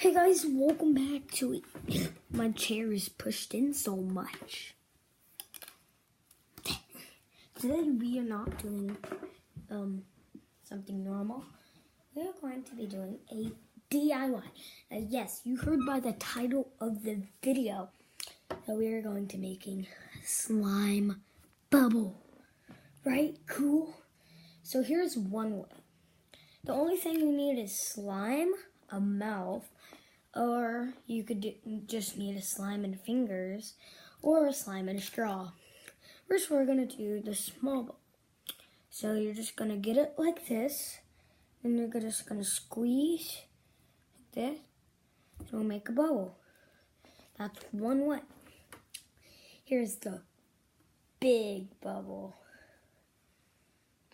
Hey guys, welcome back to it. My chair is pushed in so much. Today we are not doing something normal. We are going to be doing a DIY. Yes, you heard by the title of the video that we are going to making slime bubble. Right? Cool. So here's one way. The only thing you need is slime, a mouth, or you could just need a slime and fingers, or a slime and a straw. First, we're gonna do the small bubble. So you're just gonna get it like this, and you're just gonna squeeze like this, and it'll make a bubble. That's one way. Here's the big bubble.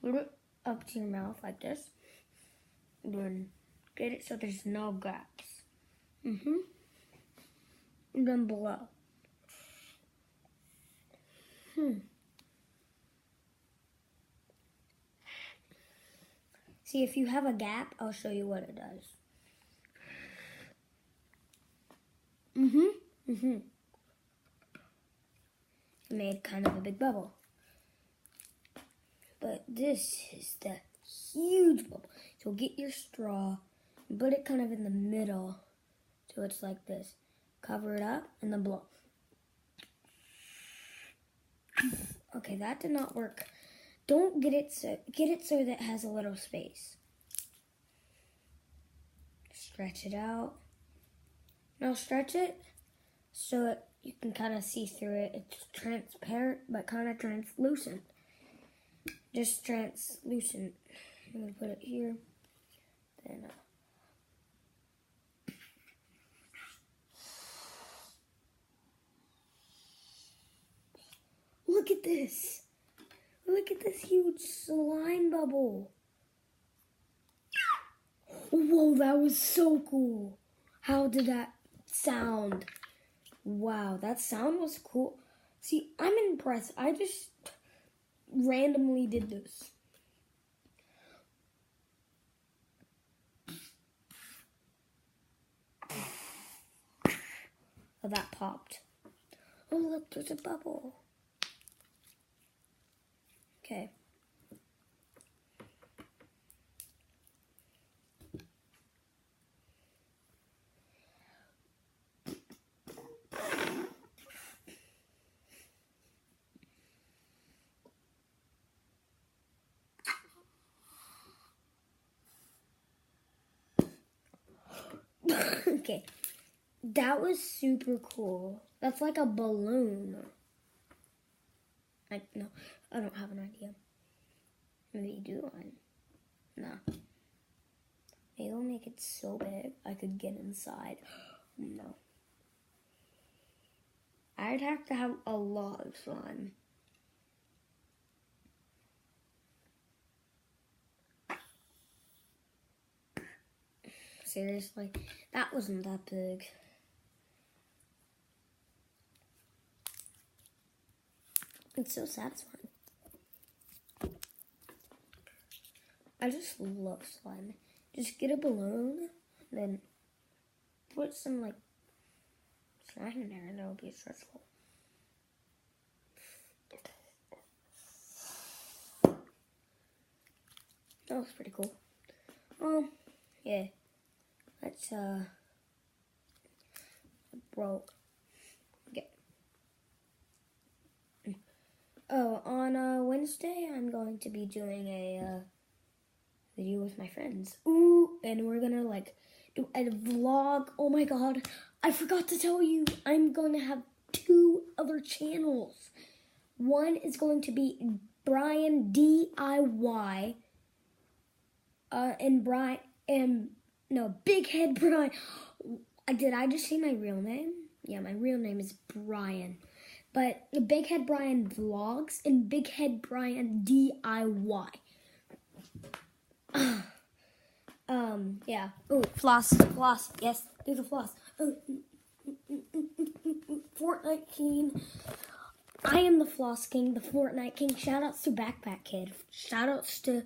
Put it up to your mouth like this. Then get it so there's no gaps. And then below. See, if you have a gap, I'll show you what it does. It made kind of a big bubble. But this is the huge bubble. So get your straw and put it kind of in the middle. So it's like this. Cover it up and then blow. Okay, that did not work. Don't get it so that it has a little space. Stretch it out. Now stretch it so you can kind of see through it. It's transparent but kind of translucent. Just translucent. I'm gonna put it here. Then look at this. Look at this huge slime bubble. Whoa, that was so cool. How did that sound? Wow, that sound was cool. See, I'm impressed. I just randomly did this. Oh, that popped. Oh, look, there's a bubble. Okay. Okay. That was super cool. That's like a balloon. No, I don't have an idea. Maybe you do one. No. Maybe I'll make it so big I could get inside. No. I'd have to have a lot of slime. Seriously, that wasn't that big. It's so satisfying. I just love slime. Just get a balloon, then put some slime in there and it'll be stressful. That was pretty cool. Yeah. Let's broke. Okay. Oh, on Wednesday I'm going to be doing a video with my friends. Ooh, and we're gonna do a vlog. Oh my god, I forgot to tell you, I'm going to have 2 other channels. One is going to be Brian DIY, and Big Head Brian. Did I just say my real name? Yeah, my real name is Brian. But Big Head Brian Vlogs and Big Head Brian DIY. Yeah. Oh, floss. Yes, do the floss. Fortnite King. I am the Floss King, the Fortnite King. Shoutouts to Backpack Kid. Shoutouts to